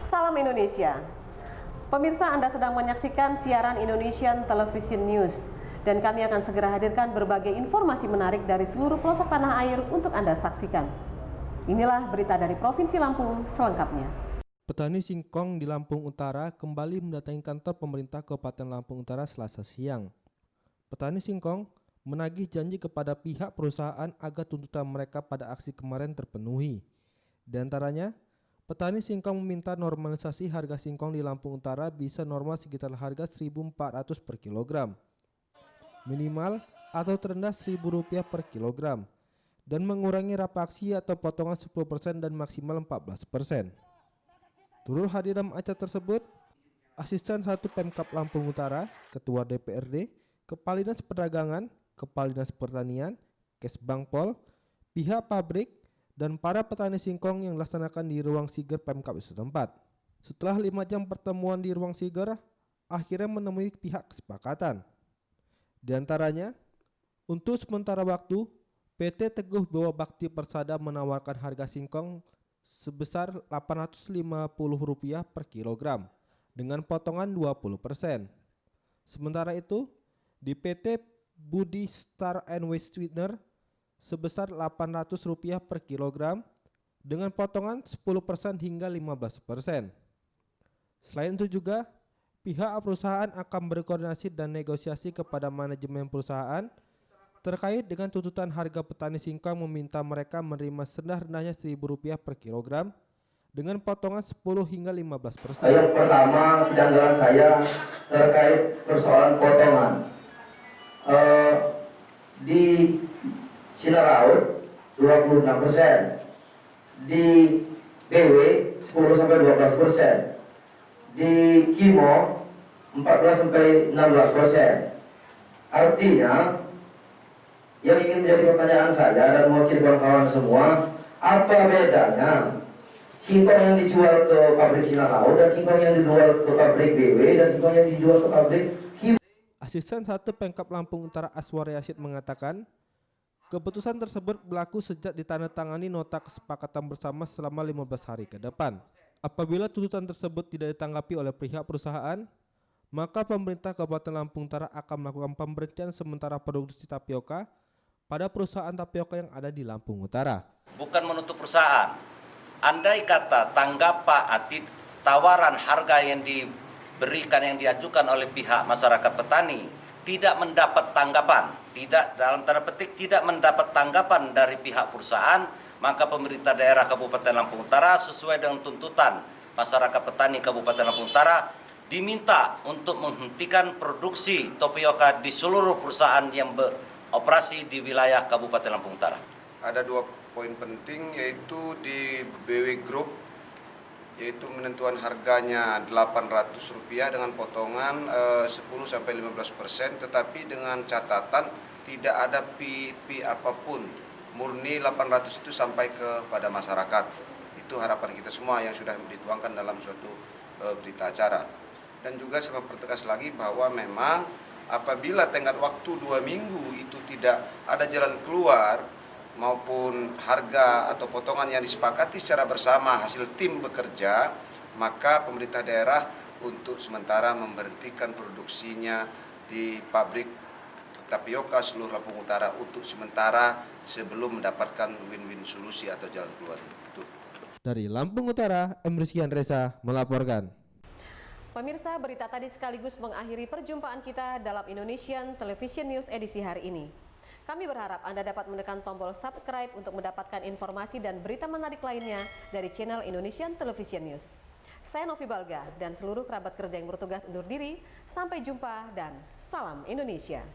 Salam Indonesia. Pemirsa, Anda sedang menyaksikan siaran Indonesian Television News dan kami akan segera hadirkan berbagai informasi menarik dari seluruh pelosok tanah air untuk Anda saksikan. Inilah berita dari Provinsi Lampung selengkapnya. Petani singkong di Lampung Utara kembali mendatangi kantor pemerintah Kabupaten Lampung Utara Selasa siang. Petani singkong menagih janji kepada pihak perusahaan agar tuntutan mereka pada aksi kemarin terpenuhi. Di antaranya, petani singkong meminta normalisasi harga singkong di Lampung Utara bisa normal sekitar harga Rp1.400 per kilogram, minimal atau terendah Rp1.000 per kilogram, dan mengurangi rapaksi atau potongan 10% dan maksimal 14%. Turut hadir dalam acara tersebut, Asisten 1 Pemkab Lampung Utara, Ketua DPRD, Kepala Dinas Perdagangan, Kepala Dinas Pertanian, Kesbangpol, pihak pabrik, dan para petani singkong yang dilaksanakan di ruang Siger Pemkab setempat. Setelah 5 jam pertemuan di ruang Siger, akhirnya menemui pihak kesepakatan. Di antaranya, untuk sementara waktu, PT Teguh Bawah Bakti Persada menawarkan harga singkong sebesar Rp850 per kilogram dengan potongan 20%. Sementara itu, di PT Budi Star and Waste Sweetener sebesar Rp800 per kilogram dengan potongan 10% hingga 15%. Selain itu juga, pihak perusahaan akan berkoordinasi dan negosiasi kepada manajemen perusahaan terkait dengan tuntutan harga petani singkong meminta mereka menerima serendah-rendahnya Rp1.000 per kilogram dengan potongan 10 hingga 15%. Yang pertama, kejanggalan saya terkait persoalan potongan. Di Sinaraut 26%, di BW 10-12%, di Kimo 14-16%. Artinya, yang ingin menjadi pertanyaan saya dan mewakili kawan-kawan semua, apa bedanya singkong yang dijual ke pabrik Sinaraut dan singkong yang dijual ke pabrik BW dan singkong yang dijual ke pabrik Kimo? Asisten 1 Pemkab Lampung Utara Aswar Yasid mengatakan, keputusan tersebut berlaku sejak ditandatangani nota kesepakatan bersama selama 15 hari ke depan. Apabila tuntutan tersebut tidak ditanggapi oleh pihak perusahaan, maka pemerintah Kabupaten Lampung Utara akan melakukan pemberhentian sementara produksi tapioka pada perusahaan tapioka yang ada di Lampung Utara. Bukan menutup perusahaan. Andai kata tawaran harga yang diberikan, yang diajukan oleh pihak masyarakat petani tidak mendapat tanggapan, tidak mendapat tanggapan dari pihak perusahaan, maka pemerintah daerah Kabupaten Lampung Utara sesuai dengan tuntutan masyarakat petani Kabupaten Lampung Utara diminta untuk menghentikan produksi tapioka di seluruh perusahaan yang beroperasi di wilayah Kabupaten Lampung Utara. Ada 2 poin penting, yaitu di BW Group, yaitu menentuan harganya Rp800 dengan potongan 10-15%, tetapi dengan catatan tidak ada fee apapun, murni 800 itu sampai kepada masyarakat. Itu harapan kita semua yang sudah dituangkan dalam suatu berita acara. Dan juga saya mempertegas lagi bahwa memang apabila tenggat waktu 2 minggu itu tidak ada jalan keluar maupun harga atau potongan yang disepakati secara bersama hasil tim bekerja, maka pemerintah daerah untuk sementara memberhentikan produksinya di pabrik tapioka seluruh Lampung Utara untuk sementara sebelum mendapatkan win-win solusi atau jalan keluar. Dari Lampung Utara, Emrisian Reza melaporkan. Pemirsa, berita tadi sekaligus mengakhiri perjumpaan kita dalam Indonesian Television News edisi hari ini. Kami berharap Anda dapat menekan tombol subscribe untuk mendapatkan informasi dan berita menarik lainnya dari channel Indonesian Television News. Saya Novi Balga dan seluruh kerabat kerja yang bertugas undur diri. Sampai jumpa dan salam Indonesia.